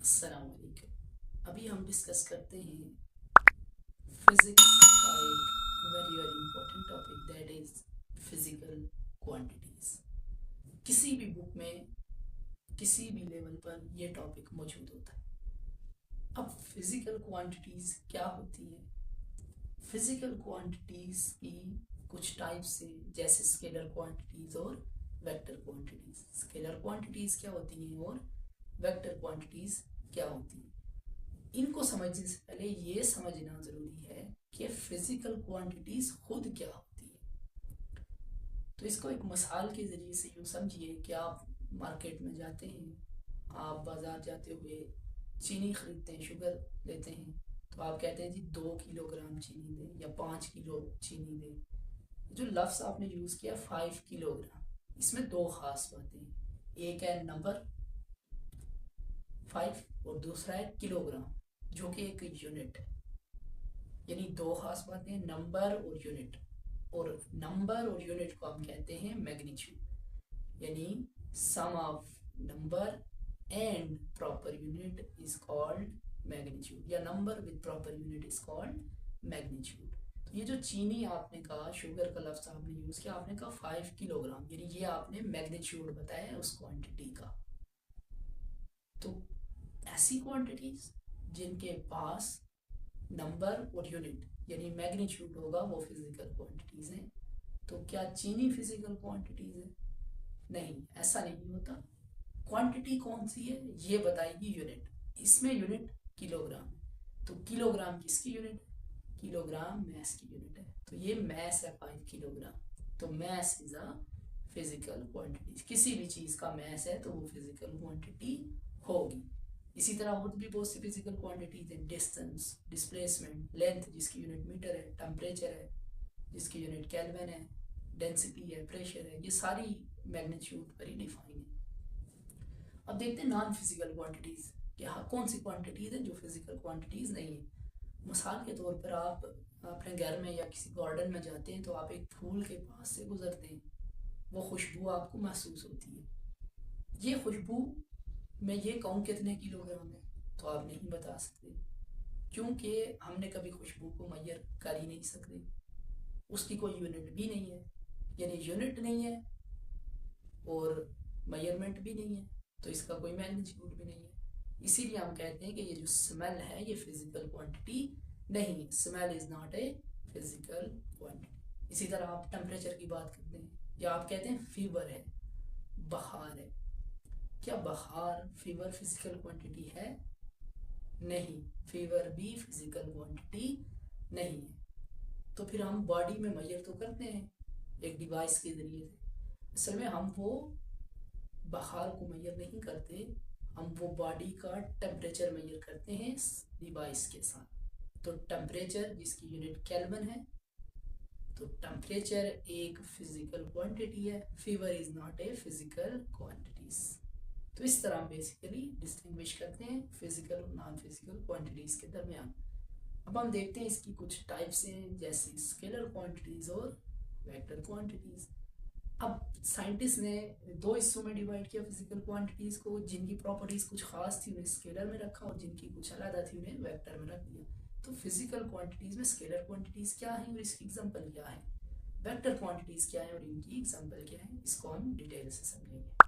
अस्सलाम वालेकुम। अभी हम डिस्कस करते हैं फिजिक्स का एक very very important topic, that is physical quantities. किसी भी बुक में किसी भी लेवल पर यह टॉपिक मौजूद होता है। अब फिजिकल क्वांटिटीज क्या होती है? फिजिकल क्वांटिटीज की कुछ टाइप्स हैं, जैसे स्केलर क्वांटिटीज और वेक्टर क्वांटिटीज। स्केलर क्वांटिटीज क्या होती हैं और वेक्टर क्वांटिटीज क्या होती हैं? इनको समझने से पहले ये समझना जरूरी है कि फिजिकल क्वांटिटीज खुद क्या होती है। तो इसको एक मिसाल के जरिए से यूँ समझिए कि आप मार्केट में जाते हैं, आप बाजार जाते हुए चीनी खरीदते हैं, शुगर लेते हैं, तो आप कहते हैं जी 2 किलोग्राम चीनी दें या 5 किलो चीनी दें। जो लफ्ज़ आपने यूज़ किया 5 किलोग्राम, इसमें दो खास बातें हैं। एक है नंबर 5 और दूसरा है किलोग्राम, जो कि एक यूनिट है। यानी दो खास बातें, नंबर और यूनिट। और नंबर और यूनिट को हम कहते हैं मैग्नीट्यूड। यानी sum of number and proper unit is called magnitude, या number with proper unit is called magnitude. तो ये जो चीनी आपने कहा, शुगर का लफ्ज आपने यूज किया, आपने कहा 5 किलोग्राम, यानी ये आपने मैग्नीट्यूड बताया उस क्वांटिटी का। तो ऐसी क्वांटिटीज जिनके पास नंबर और यूनिट यानी मैग्नीट्यूड होगा, वो फिजिकल क्वांटिटीज हैं। तो क्या चीनी फिजिकल क्वांटिटीज है? नहीं, ऐसा नहीं होता। क्वांटिटी कौन सी है ये बताएगी यूनिट। इसमें यूनिट किलोग्राम है, तो किलोग्राम किसकी यूनिट है? किलोग्राम मैस की यूनिट है। तो ये मैस है 5 किलोग्राम। तो mass is a physical quantity. किसी भी चीज का मैस है तो वो फिजिकल क्वांटिटी होगी। इसी तरह और भी बहुत सी फिजिकल क्वांटिटीज हैं। डिस्टेंस, डिस्प्लेसमेंट, लेंथ जिसकी यूनिट मीटर है, टेम्परेचर है जिसकी यूनिट केल्विन है, डेंसिटी है, प्रेशर है, ये सारी मैग्नीट्यूड पर ही डिफाइन है। अब देखते हैं नॉन फिजिकल क्वांटिटीज, क्या कौन सी क्वांटिटीज है जो फिजिकल क्वांटिटीज नहीं है। मिसाल के तौर पर आप अपने घर में या किसी गार्डन में जाते हैं, तो आप एक फूल के पास से गुजरते हैं, वो खुशबू आपको महसूस होती है। ये खुशबू मैं ये कहूँ कितने किलोग्राम है, तो आप नहीं बता सकते, क्योंकि हमने कभी खुशबू को मेजर कर ही नहीं सकते। उसकी कोई यूनिट भी नहीं है, यानी यूनिट नहीं है और मेजरमेंट भी नहीं है, तो इसका कोई मैग्नीट्यूड भी नहीं है। इसीलिए हम कहते हैं कि ये जो स्मेल है ये फिजिकल क्वांटिटी नहीं है। Smell is not a physical quantity. इसी तरह आप टेम्परेचर की बात करते हैं, या आप कहते हैं फीवर है, बुखार है। क्या बुखार, फीवर फिजिकल क्वांटिटी है? नहीं, फीवर भी फिजिकल क्वांटिटी नहीं है। तो फिर हम बॉडी में मेजर तो करते हैं एक डिवाइस के जरिए से। असल में हम वो बुखार को मेजर नहीं करते, हम वो बॉडी का टेम्परेचर मेजर करते हैं डिवाइस के साथ। तो टेम्परेचर जिसकी यूनिट केल्विन है, तो टेम्परेचर एक फिजिकल क्वांटिटी है। Fever is not a physical quantities. तो इस तरह बेसिकली डिस्टिंग्विश करते हैं फिजिकल और नॉन फिजिकल क्वांटिटीज के दरमियान। अब हम देखते हैं इसकी कुछ टाइप्स हैं, जैसे स्केलर क्वांटिटीज और वेक्टर क्वांटिटीज। अब साइंटिस्ट ने दो हिस्सों में डिवाइड किया फिजिकल क्वांटिटीज को, जिनकी प्रॉपर्टीज कुछ खास थी उन्हें स्केलर में रखा, और जिनकी कुछ अलग थी उन्हें वेक्टर में रख दिया। तो फिजिकल क्वांटिटीज में स्केलर क्वांटिटीज क्या है और इसकी एग्जांपल क्या है, वेक्टर क्वांटिटीज क्या है और इनकी एग्जांपल क्या है, इसको हम डिटेल से समझेंगे।